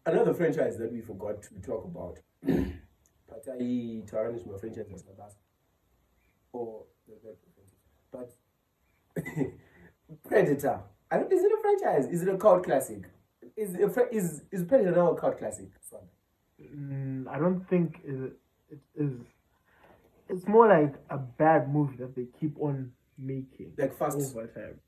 Another franchise that we forgot to talk about. But I tarnish my franchise as the last. Or but Predator. I don't, is it a franchise? Is it a cult classic? Is Predator now a cult classic? I don't think it is. It's more like a bad movie that they keep on making Like Fast over time.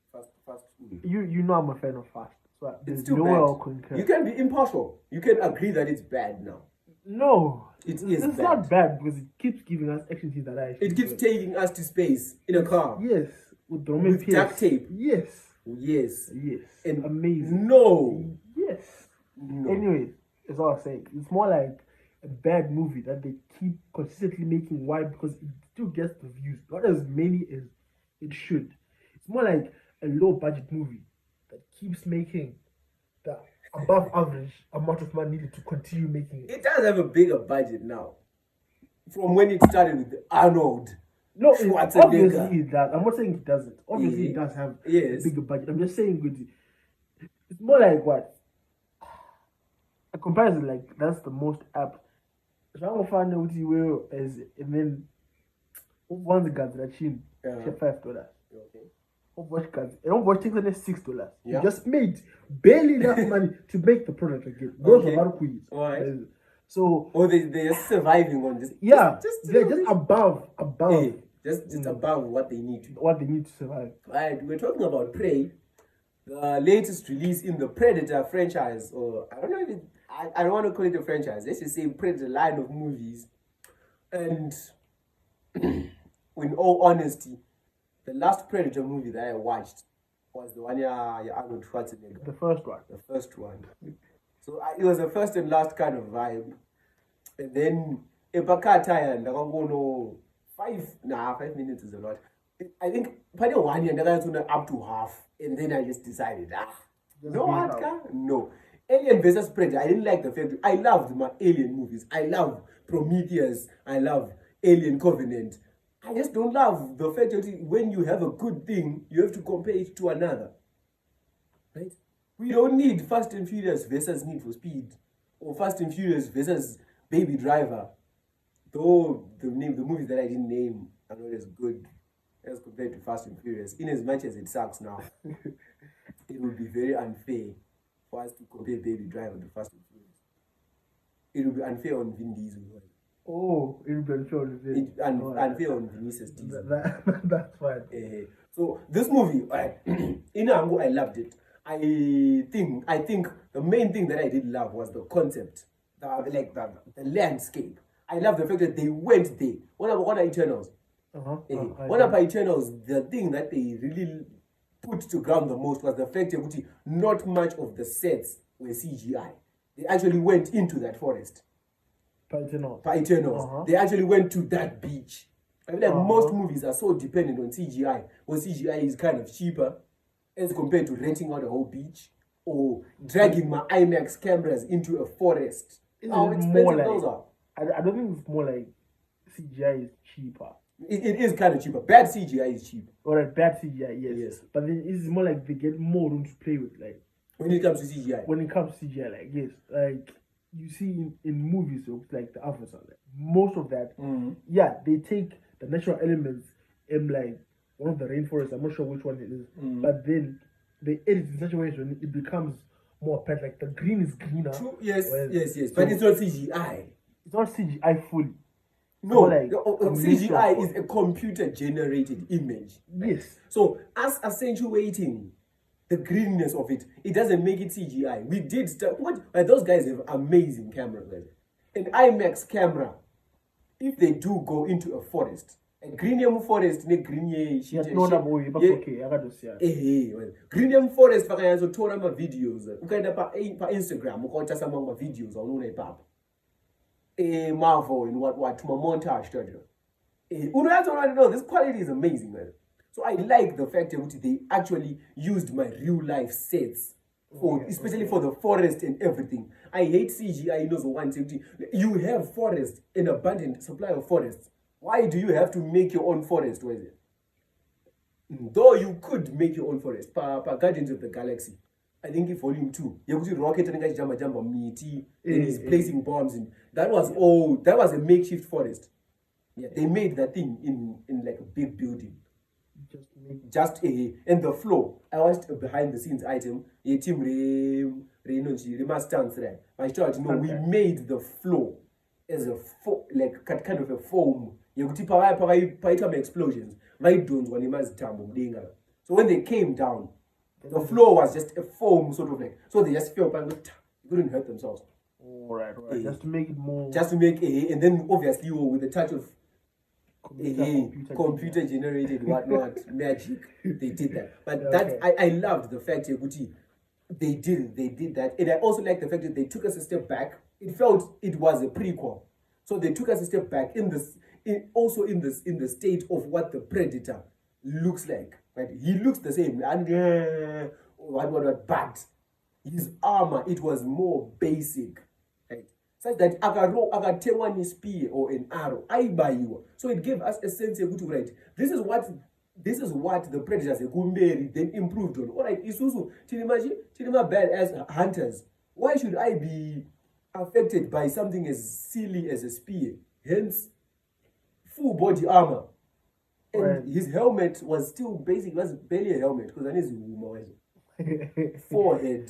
Fast. You know I'm a fan of Fast, so It's there's too no way bad. I'll concur. You can be impartial. You can agree that it's bad now. No, It's it's bad. not bad because it keeps giving us action scenes that I actually It keeps enjoy. taking us to space in a car. Yes, with Roman With duct tape. Yes, Yes. and amazing. No. Yes. No. Anyways, that's all I'm saying. It's more like a bad movie that they keep consistently making. Why? Because it still gets the views, not as many as it should. It's more like a low budget movie that keeps making the above average amount of money needed to continue making it. It does have a bigger budget now. From when it started with Arnold. No, Schwarzenegger. obviously it does. I'm not saying it doesn't. Obviously it does have a bigger budget. I'm just saying it's more like what? A comparison like that's the most apt. Jango fan uthi wewe as and then one guns that chin $5. Okay. Watch guns. And watch things $6. Yeah. You just made barely enough money to make the product again. Those are quiz. Alright. So they're surviving on this. Yeah, they're just above. Just above what they need to survive. Right, we're talking about Prey, the latest release in the Predator franchise, or I don't know if it, I don't want to call it a franchise. Let's just say Predator line of movies. And in all honesty, the last Predator movie that I watched was the one Arnold Schwarzenegger. The first one. The first one. So it was a first and last kind of vibe. And then Epakata and I don't know 5 minutes is a lot. I think probably 1 year up to half, and then I just decided, no. Alien versus Predator. I didn't like the fact. I loved my Alien movies. I love Prometheus. I love Alien Covenant. I just don't love the fact that when you have a good thing, you have to compare it to another. Right? We don't need Fast and Furious versus Need for Speed, or Fast and Furious versus Baby Driver. Though the movies that I didn't name are not as good as compared to Fast and Furious. In as much as it sucks now, it would be very unfair for us to compare Baby Driver to Fast and Furious. It would be unfair on Vin Diesel. Oh, it would be unfair on Vin. Unfair on Vinicius Diesel. That's fine. So this movie, in Ango, I loved it. I think the main thing that I did love was the concept, the landscape. I love the fact that they went there. What about Eternals? What about Eternals? The thing that they really put to ground the most was the fact that not much of the sets were CGI. They actually went into that forest. By Eternals. They actually went to that beach. I feel like most movies are so dependent on CGI, where CGI is kind of cheaper as compared to renting out a whole beach or dragging my IMAX cameras into a forest. How expensive those are. I don't think it's more like CGI is cheaper. It is kind of cheaper. Bad CGI is cheap. Alright, bad CGI, yes. But then it's more like they get more room to play with, like when it comes to CGI. Like yes, like you see in movies like the Avatar, like most of that, they take the natural elements in like one of the rainforests. I'm not sure which one it is, but then they edit in such a way so it becomes more apparent. Like the green is greener. True. Yes. But it's not CGI. It's not CGI fully. No, CGI is a computer-generated image. Yes. So, us accentuating the greenness of it, it doesn't make it CGI. We did stuff. Those guys have amazing cameras. An IMAX camera, if they do go into a forest, a Greenium forest, Greenium forest, fakayazothola ama-videos. Ukaenda pa Instagram, ukaona some ama-videos, awunona ipapa. Marvel and what montage this quality is amazing, man. So I like the fact that they actually used my real life sets especially for the forest and everything. I hate CGI. You have forest, an abundant supply of forests. Why do you have to make your own forest? Though you could make your own forest, Guardians of the Galaxy, I think volume 2. Yekuti rocket and jamba miti, then he's placing bombs in. That was all. That was a makeshift forest. Yeah, they made that thing in like a big building. Just a and the floor. I watched a behind the scenes item. A team remastered there. I started to know we made the floor as a like kind of a foam. Yekuti paita explosions. My drones when so when they came down, the floor was just a foam sort of like, so they just fell back, they couldn't hurt themselves. Right. Just to make it more. Just to make and then obviously with a touch of computer generated whatnot magic, they did that. But that I loved the fact they did that, and I also like the fact that they took us a step back. It felt it was a prequel, so they took us a step back in the state of what the Predator looks like. Right? He looks the same, and but his armor, it was more basic, right? Such that akatewa ni spear or an arrow, you. So it gave us a sense of right. This is what the Predators then improved on. All right, Isuzu, Tinima bad as hunters. Why should I be affected by something as silly as a spear? Hence, full body armor. And his helmet was still basic. It was barely a helmet because I need forehead.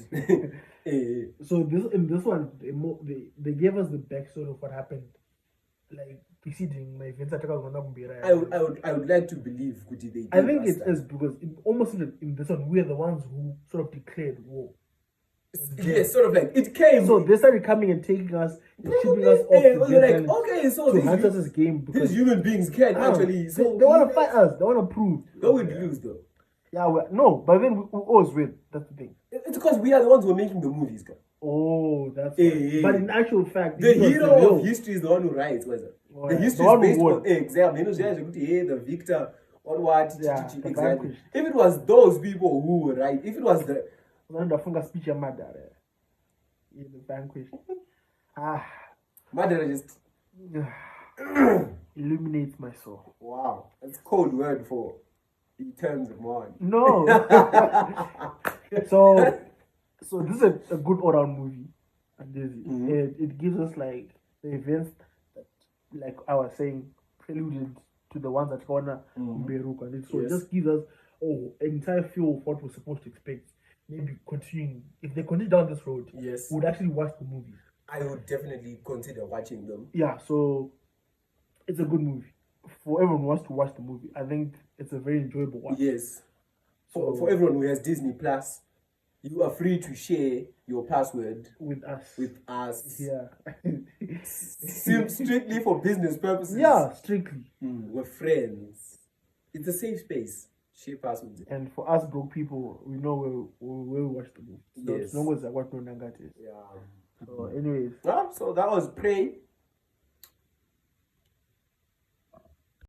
So in this one, they gave us the backstory of what happened, like preceding my events. I would like to believe they. I think it is because almost in this one we're the ones who sort of declared war. Yes, sort of like it came. So they started coming and taking us, and shipping us off to hunt us as game because these human beings can actually. So they want to fight us. They want to prove. They would lose though. Yeah, but then we always win. That's the thing. It's because we are the ones who are making the movies, guys. Oh, that's right. But in actual fact, the hero of history is the one who writes. Was it? The history is based on exactly. The victor or what? Exactly. If it was those people who write, if it was the speech of mother in the vanquish. Mother just illuminates my soul. Wow, that's a code word for in terms of one. No. So this is a good all-round movie, and it gives us like the events that, like I was saying, preluded to the ones that Kona Beruk, and it just gives us an entire feel of what we're supposed to expect. Maybe continuing, if they continue down this road, we would actually watch the movie. I would definitely consider watching them. Yeah, so it's a good movie. For everyone who wants to watch the movie, I think it's a very enjoyable one. Yes. For everyone who has Disney Plus, you are free to share your password with us. Yeah. Strictly for business purposes. Yeah, strictly. We're friends. It's a safe space. Share passwords. And for us broke people, we know where we watch the movie. So yes. It's no good what no nangati. Yeah. So anyways. So that was Prey.